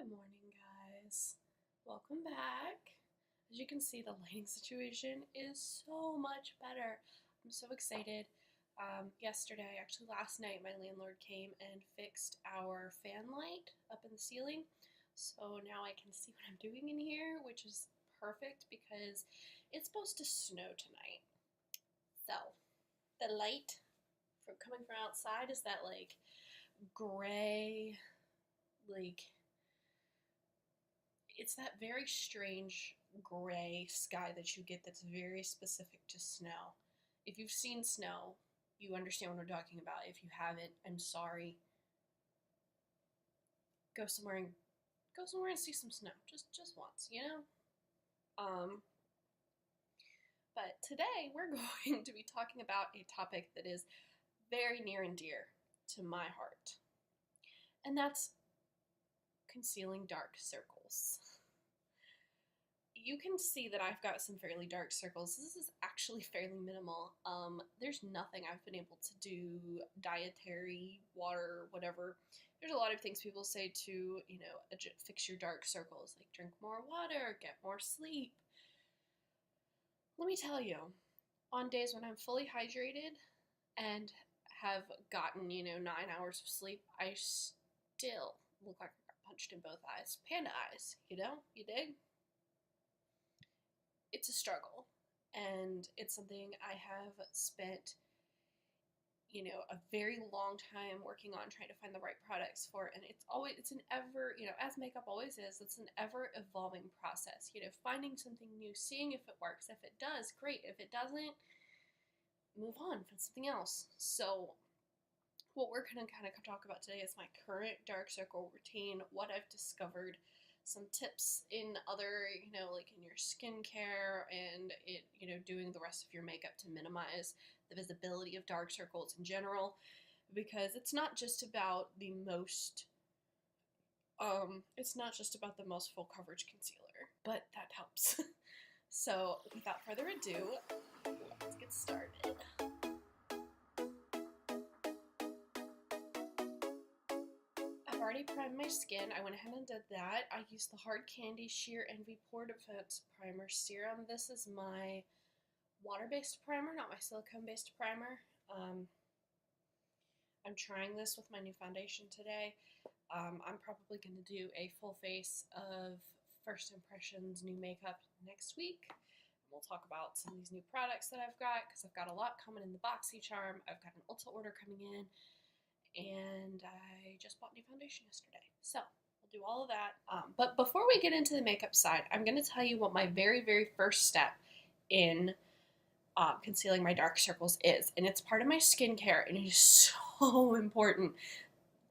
Good morning, guys. Welcome back. As you can see, the lighting situation is so much better. I'm so excited. Yesterday, actually last night, my landlord came and fixed our fan light up in the ceiling. So now I can see what I'm doing in here, which is perfect because it's supposed to snow tonight. So the light coming from outside is that like gray, like it's that very strange gray sky that you get that's very specific to snow. If you've seen snow, you understand what I'm talking about. If you haven't, I'm sorry. Go somewhere and see some snow. Just once, you know? But today we're going to be talking about a topic that is very near and dear to my heart. And that's concealing dark circles. You can see that I've got some fairly dark circles. This is actually fairly minimal. There's nothing I've been able to do, dietary, water, whatever. There's a lot of things people say to, fix your dark circles, like drink more water, get more sleep. Let me tell you, on days when I'm fully hydrated and have gotten, 9 hours of sleep, I still look like I got punched in both eyes. Panda eyes, you dig? It's a struggle, and it's something I have spent, a very long time working on trying to find the right products for, and it's an ever, as makeup always is, it's an ever evolving process, finding something new, seeing if it works. If it does, great. If it doesn't, move on, find something else. So what we're going to kind of talk about today is my current dark circle routine, what I've discovered, some tips in other, like in your skincare and doing the rest of your makeup to minimize the visibility of dark circles in general, because it's not just about the most full coverage concealer, but that helps. So without further ado, let's get started. I've already primed my skin. I went ahead and did that. I used the Hard Candy Sheer Envy Pore Defense Primer Serum. This is my water-based primer, not my silicone-based primer. I'm trying this with my new foundation today. I'm probably going to do a full face of First Impressions new makeup next week. We'll talk about some of these new products that I've got, because I've got a lot coming in the BoxyCharm. I've got an Ulta order coming in, and I just bought new foundation yesterday. So we'll do all of that. But before we get into the makeup side, I'm going to tell you what my very, very first step in concealing my dark circles is. And it's part of my skincare, and it is so important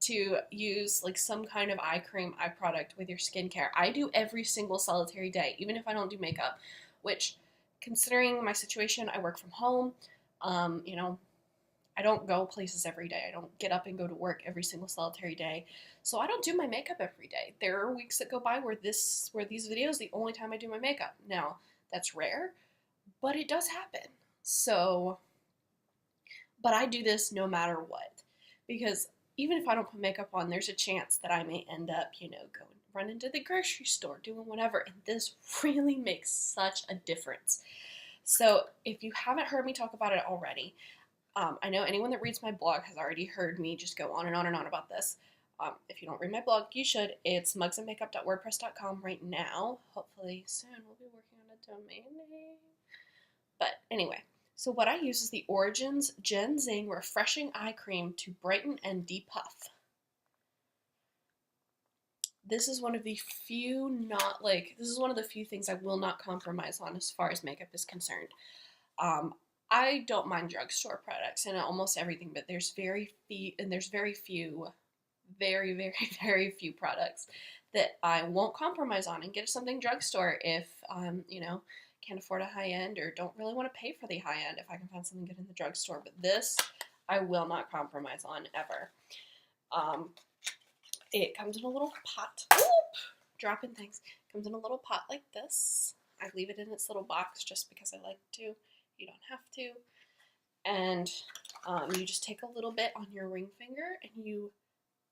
to use like some kind of eye cream, eye product with your skincare. I do every single solitary day, even if I don't do makeup, which, considering my situation, I work from home, I don't go places every day. I don't get up and go to work every single solitary day. So I don't do my makeup every day. There are weeks that go by where these videos, the only time I do my makeup. Now, that's rare, but it does happen. So, but I do this no matter what, because even if I don't put makeup on, there's a chance that I may end up, run into the grocery store, doing whatever, and this really makes such a difference. So if you haven't heard me talk about it already, I know anyone that reads my blog has already heard me just go on and on and on about this. If you don't read my blog, you should. It's mugsandmakeup.wordpress.com right now. Hopefully soon we'll be working on a domain name. But anyway, so what I use is the Origins GinZing Refreshing Eye Cream to brighten and depuff. This is one of the few things I will not compromise on as far as makeup is concerned. I don't mind drugstore products and almost everything, but there's very few, very, very, very few products that I won't compromise on and get something drugstore if can't afford a high end or don't really want to pay for the high end if I can find something good in the drugstore. But this I will not compromise on ever. It comes in a little pot. Oop! Dropping things. Comes in a little pot like this. I leave it in its little box just because I like to. You don't have to. And you just take a little bit on your ring finger and you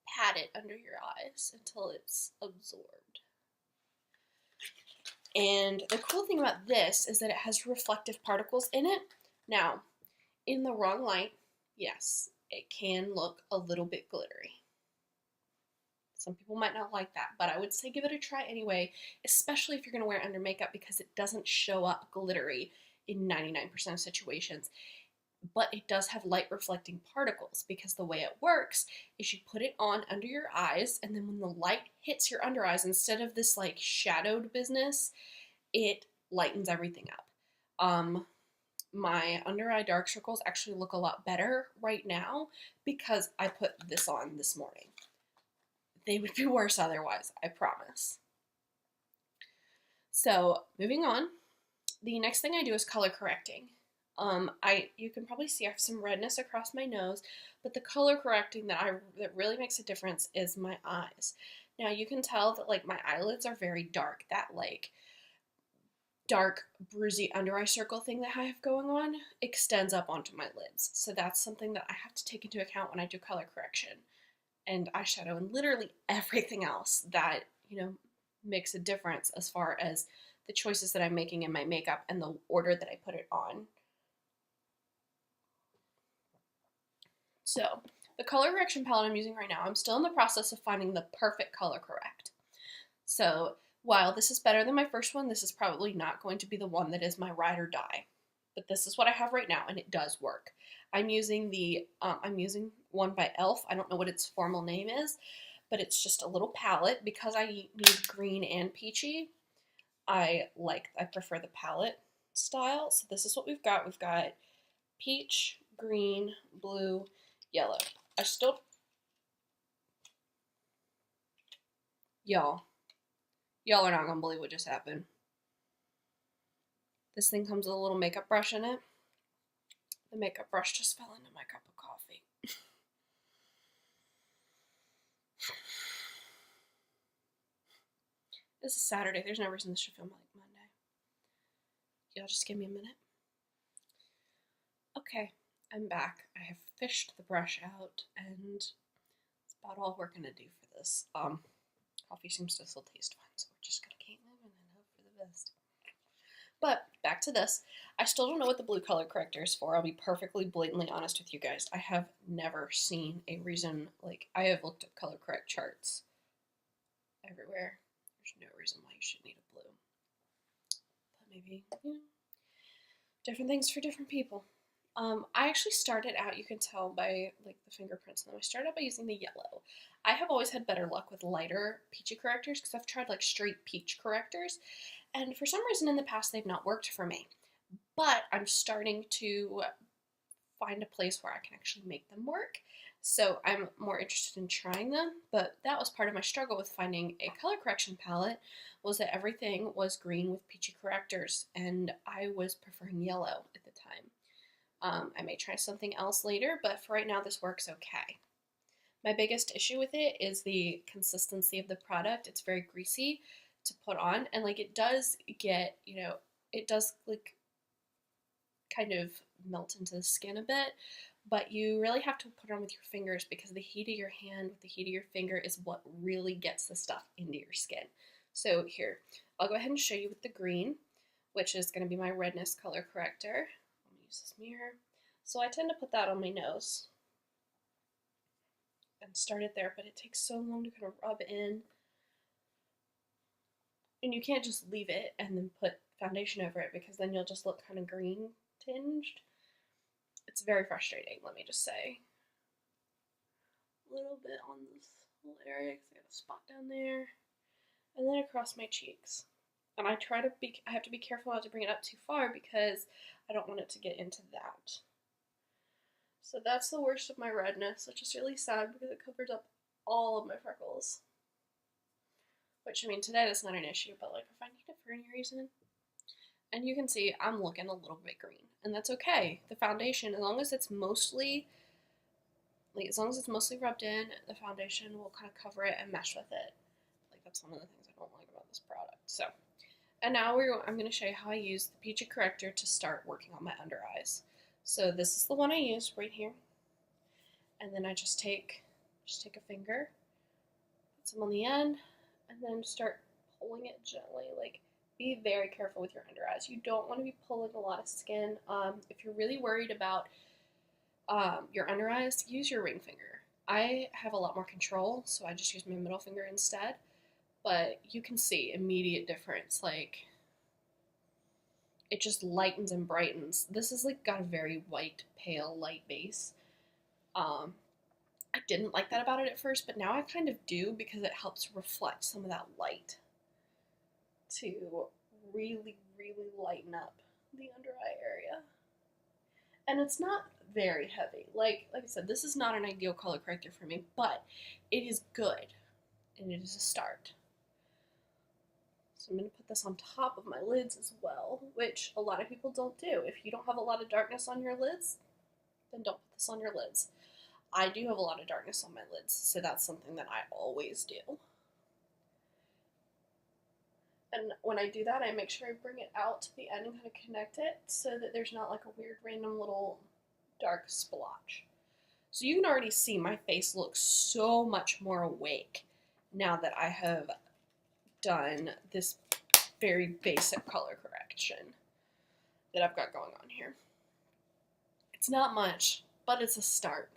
pat it under your eyes until it's absorbed. And the cool thing about this is that it has reflective particles in it. Now, in the wrong light, yes, it can look a little bit glittery. Some people might not like that, but I would say give it a try anyway, especially if you're going to wear it under makeup, because it doesn't show up glittery in 99% of situations. But it does have light reflecting particles, because the way it works is you put it on under your eyes, and then when the light hits your under eyes, instead of this like shadowed business, it lightens everything up. My under eye dark circles actually look a lot better right now because I put this on this morning. They would be worse otherwise, I promise. So moving on, the next thing I do is color correcting. You can probably see I have some redness across my nose, but the color correcting that really makes a difference is my eyes. Now you can tell that like my eyelids are very dark. That like dark bruisey under eye circle thing that I have going on extends up onto my lids. So that's something that I have to take into account when I do color correction and eyeshadow and literally everything else that, you know, makes a difference as far as the choices that I'm making in my makeup and the order that I put it on. So the color correction palette I'm using right now, I'm still in the process of finding the perfect color correct. So while this is better than my first one, this is probably not going to be the one that is my ride or die. But this is what I have right now, and it does work. I'm using one by e.l.f. I don't know what its formal name is, but it's just a little palette. Because I need green and peachy, I prefer the palette style. So this is what we've got. We've got peach, green, blue, yellow. Y'all are not gonna believe what just happened. This thing comes with a little makeup brush in it. The makeup brush just fell into my cup of coffee. This is Saturday. There's no reason this should feel like Monday. Y'all just give me a minute. Okay, I'm back. I have fished the brush out, and it's about all we're gonna do for this. Coffee seems to still taste fine, so we're just gonna keep moving and hope for the best. But back to this. I still don't know what the blue color corrector is for. I'll be perfectly blatantly honest with you guys. I have never seen a reason, like, I have looked at color correct charts everywhere. There's no reason why you should need a blue. But maybe, you know, different things for different people. I actually started out, you can tell by like the fingerprints on them, I started out by using the yellow. I have always had better luck with lighter peachy correctors because I've tried like straight peach correctors, and for some reason in the past they've not worked for me. But I'm starting to find a place where I can actually make them work. So I'm more interested in trying them, but that was part of my struggle with finding a color correction palette, was that everything was green with peachy correctors, and I was preferring yellow at the time. I may try something else later, but for right now this works okay. My biggest issue with it is the consistency of the product. It's very greasy to put on, and like it does get, you know, it does like kind of melt into the skin a bit, but you really have to put it on with your fingers because the heat of your hand with the heat of your finger is what really gets the stuff into your skin. So here, I'll go ahead and show you with the green, which is going to be my redness color corrector. I'm going to use this mirror. So I tend to put that on my nose and start it there, but it takes so long to kind of rub in. And you can't just leave it and then put foundation over it because then you'll just look kind of green tinged. It's very frustrating, let me just say. A little bit on this little area because I got a spot down there. And then across my cheeks. And I have to be careful not to bring it up too far because I don't want it to get into that. So that's the worst of my redness, which is really sad because it covers up all of my freckles. Which, I mean, today that's not an issue, but like if I need it for any reason. And you can see I'm looking a little bit green, and that's okay. The foundation, as long as it's mostly rubbed in, the foundation will kind of cover it and mesh with it. Like that's one of the things I don't like about this product. So, and now I'm going to show you how I use the peachy corrector to start working on my under eyes. So this is the one I use right here, and then I just take a finger some on the end, and then start pulling it gently. Like, be very careful with your under eyes. You don't want to be pulling a lot of skin. If you're really worried about your under eyes, use your ring finger. I have a lot more control, so I just use my middle finger instead. But you can see immediate difference. Like, it just lightens and brightens. This is like got a very white, pale, light base. I didn't like that about it at first, but now I kind of do because it helps reflect some of that light to really, really lighten up the under eye area. And it's not very heavy. Like I said, this is not an ideal color corrector for me, but it is good, and it is a start. So I'm going to put this on top of my lids as well, which a lot of people don't do. If you don't have a lot of darkness on your lids, then don't put this on your lids. I do have a lot of darkness on my lids, so that's something that I always do. And when I do that, I make sure I bring it out to the end and kind of connect it so that there's not like a weird random little dark splotch. So you can already see my face looks so much more awake now that I have done this very basic color correction that I've got going on here. It's not much, but it's a start.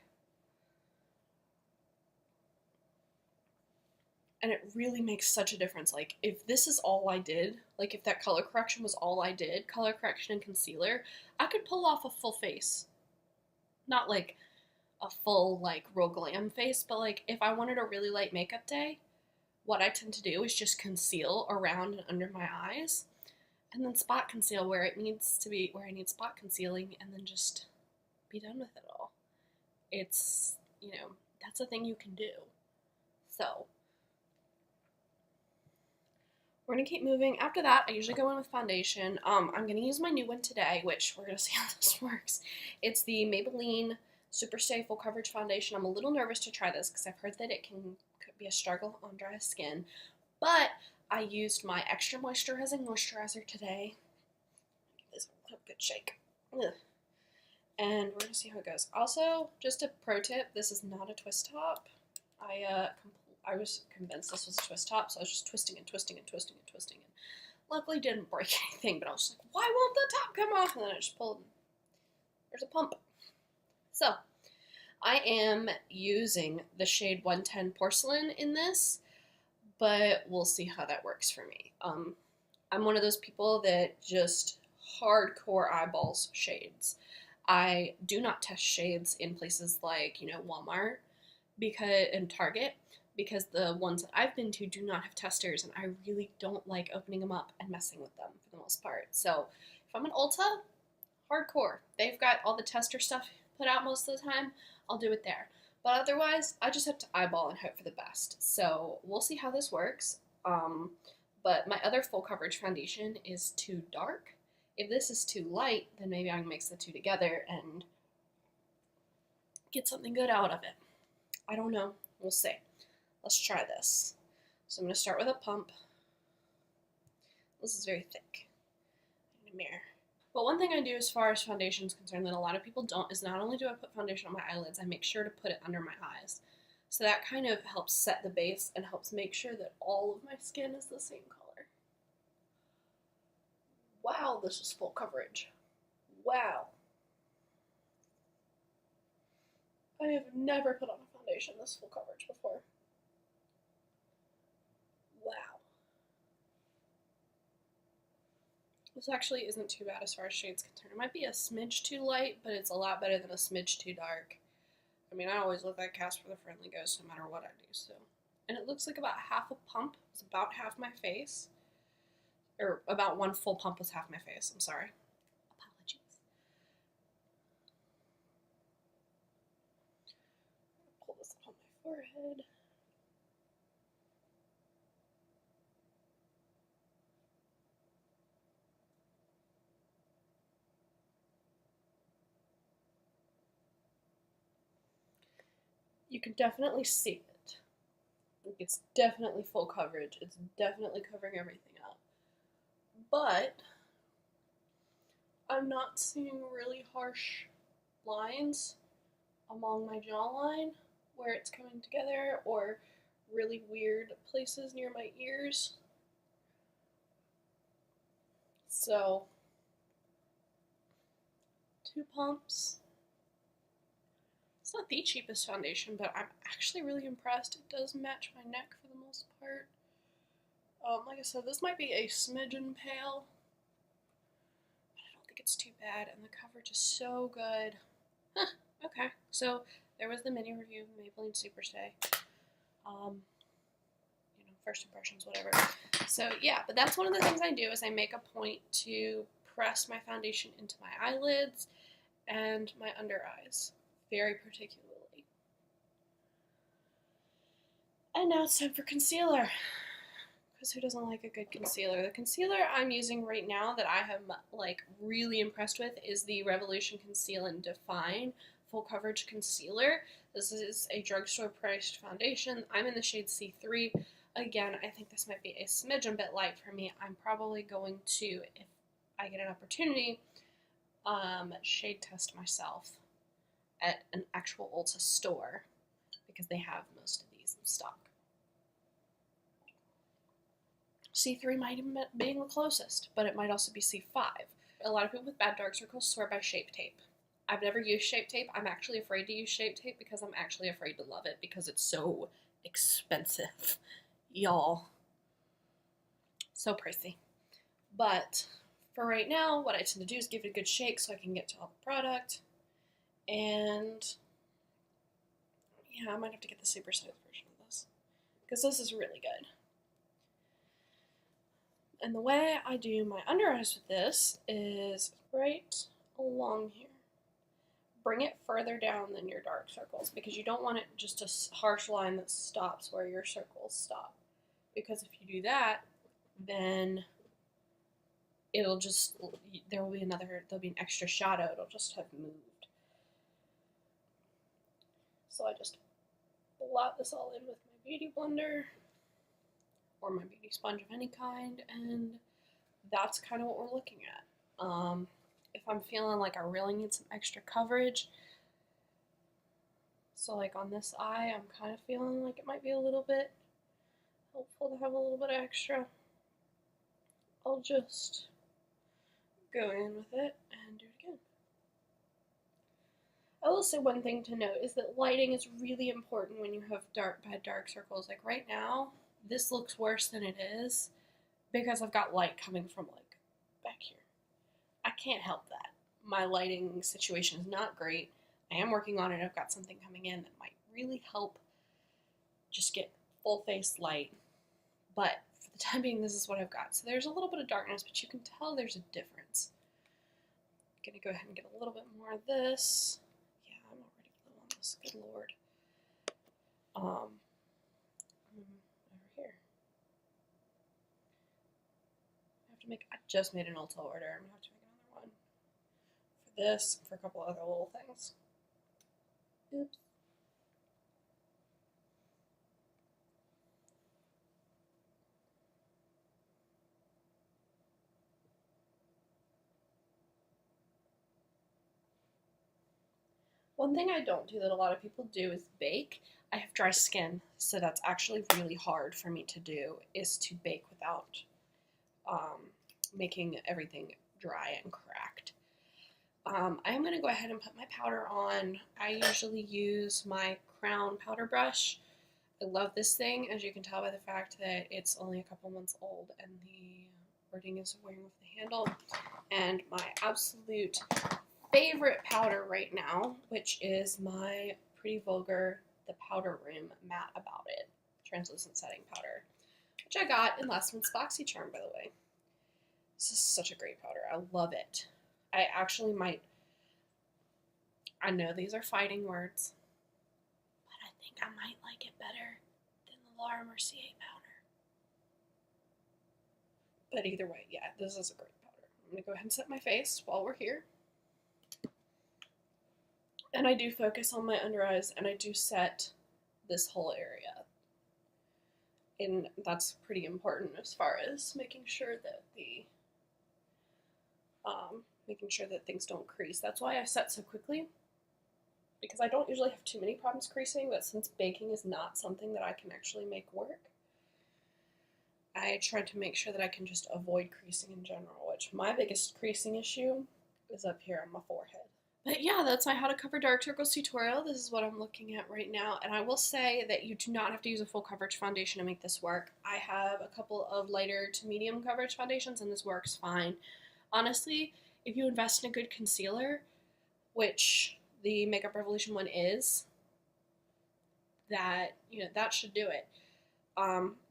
And it really makes such a difference. Like, if this is all I did, like if that color correction was all I did, color correction and concealer, I could pull off a full face. Not like a full, like, real glam face, but like if I wanted a really light makeup day, what I tend to do is just conceal around and under my eyes, and then spot conceal where it needs to be, where I need spot concealing, and then just be done with it all. It's, you know, that's a thing you can do. So we're going to keep moving. After that, I usually go in with foundation. I'm going to use my new one today, which we're going to see how this works. It's the Maybelline Superstay Full Coverage Foundation. I'm a little nervous to try this because I've heard that it could be a struggle on dry skin. But I used my extra moisturizing moisturizer today. Give this a good shake. Ugh. And we're going to see how it goes. Also, just a pro tip, this is not a twist top. I was convinced this was a twist top, so I was just twisting and twisting and twisting and twisting. And luckily didn't break anything, but I was just like, why won't the top come off? And then I just pulled, and there's a pump. So, I am using the shade 110 Porcelain in this, but we'll see how that works for me. I'm one of those people that just hardcore eyeballs shades. I do not test shades in places like, you know, Walmart and Target, because the ones that I've been to do not have testers, and I really don't like opening them up and messing with them for the most part. So if I'm in Ulta, hardcore. They've got all the tester stuff put out most of the time. I'll do it there. But otherwise, I just have to eyeball and hope for the best. So we'll see how this works. But my other full coverage foundation is too dark. If this is too light, then maybe I can mix the two together and get something good out of it. I don't know. We'll see. Let's try this. So I'm going to start with a pump. This is very thick. In a mirror. But one thing I do as far as foundation is concerned that a lot of people don't is not only do I put foundation on my eyelids, I make sure to put it under my eyes. So that kind of helps set the base and helps make sure that all of my skin is the same color. Wow, this is full coverage. Wow. I have never put on a foundation this full coverage before. Wow. This actually isn't too bad as far as shades concerned. It might be a smidge too light, but it's a lot better than a smidge too dark. I mean, I always look like Casper the Friendly Ghost no matter what I do, so. And it looks like about half a pump is about half my face. Or about one full pump was half my face, I'm sorry. Apologies. Pull this up on my forehead. You can definitely see it. It's definitely full coverage. It's definitely covering everything up. But I'm not seeing really harsh lines along my jawline where it's coming together, or really weird places near my ears. So, 2 pumps. It's not the cheapest foundation, but I'm actually really impressed. It does match my neck for the most part. Like I said, this might be a smidgen pale, but I don't think it's too bad, and the coverage is so good. Huh, okay, so there was the mini review of Maybelline Superstay. You know, first impressions, whatever. So yeah, but that's one of the things I do is I make a point to press my foundation into my eyelids and my under eyes, very particularly. And now it's time for concealer. Because who doesn't like a good concealer? The concealer I'm using right now that I am like really impressed with is the Revolution Conceal and Define Full Coverage Concealer. This is a drugstore priced foundation. I'm in the shade C3. Again, I think this might be a smidgen bit light for me. I'm probably going to, if I get an opportunity, shade test myself at an actual Ulta store because they have most of these in stock. C3 might even be the closest, but it might also be C5. A lot of people with bad dark circles swear by Shape Tape. I've never used Shape Tape. I'm actually afraid to use Shape Tape because I'm actually afraid to love it because it's so expensive. Y'all. So pricey. But for right now, what I tend to do is give it a good shake so I can get to all the product. And yeah, I might have to get the Superstay version of this because this is really good. And the way I do my under eyes with this is right along here. Bring it further down than your dark circles because you don't want it just a harsh line that stops where your circles stop. Because if you do that, then it'll just, there'll be an extra shadow. It'll just have moved. So I just blot this all in with my beauty blender or my beauty sponge of any kind, and that's kind of what we're looking at. If I'm feeling like I really need some extra coverage, so like on this eye, I'm kind of feeling like it might be a little bit helpful to have a little bit extra. I'll just go in with it and do it again. I will say one thing to note is that lighting is really important when you have bad dark circles. Like right now, this looks worse than it is because I've got light coming from like back here. I can't help that. My lighting situation is not great. I am working on it. I've got something coming in that might really help just get full face light. But for the time being, this is what I've got. So there's a little bit of darkness, but you can tell there's a difference. I'm going to go ahead and get a little bit more of this. Yeah, I'm already blue on this. Good Lord. Over here. I just made an Ulta order. I'm going to have to make another one for this, for a couple other little things. Oops. One thing I don't do that a lot of people do is bake. I have dry skin, so that's actually really hard for me to do, is to bake without making everything dry and cracked. I am going to go ahead and put my powder on. I usually use my Crown powder brush. I love this thing, as you can tell by the fact that it's only a couple months old and the wording is wearing off the handle. And my absolute favorite powder right now, which is my Pretty Vulgar The Powder Room Matte About It translucent setting powder, which I got in last month's BoxyCharm, by the way. This is such a great powder. I love it. I actually might, I know these are fighting words, but I think I might like it better than the Laura Mercier powder. But either way, yeah, this is a great powder. I'm going to go ahead and set my face while we're here. And I do focus on my under eyes, and I do set this whole area. And that's pretty important as far as making sure that making sure that things don't crease. That's why I set so quickly. because I don't usually have too many problems creasing, but since baking is not something that I can actually make work, I try to make sure that I can just avoid creasing in general, which my biggest creasing issue is up here on my forehead. But yeah, that's my how to cover dark circles tutorial. This is what I'm looking at right now. And I will say that you do not have to use a full coverage foundation to make this work. I have a couple of lighter to medium coverage foundations and this works fine. Honestly, if you invest in a good concealer, which the Makeup Revolution one is, that, that should do it.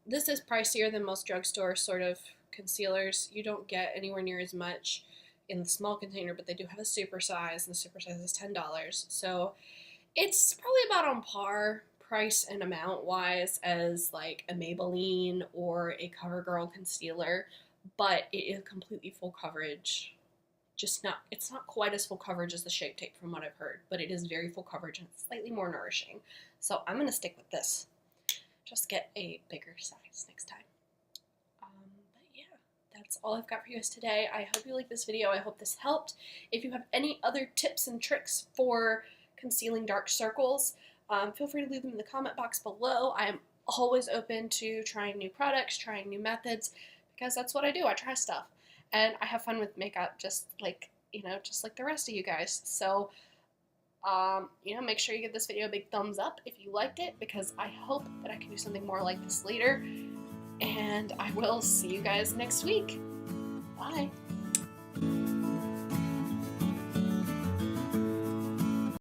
This is pricier than most drugstore sort of concealers. You don't get anywhere near as much in the small container, but they do have a super size, and the super size is $10. So it's probably about on par price and amount wise as like a Maybelline or a CoverGirl concealer, but it is completely full coverage. It's not quite as full coverage as the Shape Tape from what I've heard, but it is very full coverage and slightly more nourishing. So I'm gonna stick with this. Just get a bigger size next time. But yeah, that's all I've got for you guys today. I hope you liked this video. I hope this helped. If you have any other tips and tricks for concealing dark circles, feel free to leave them in the comment box below. I am always open to trying new products, trying new methods, because that's what I do. I try stuff. And I have fun with makeup just like the rest of you guys. So, make sure you give this video a big thumbs up if you liked it, because I hope that I can do something more like this later. And I will see you guys next week. Bye.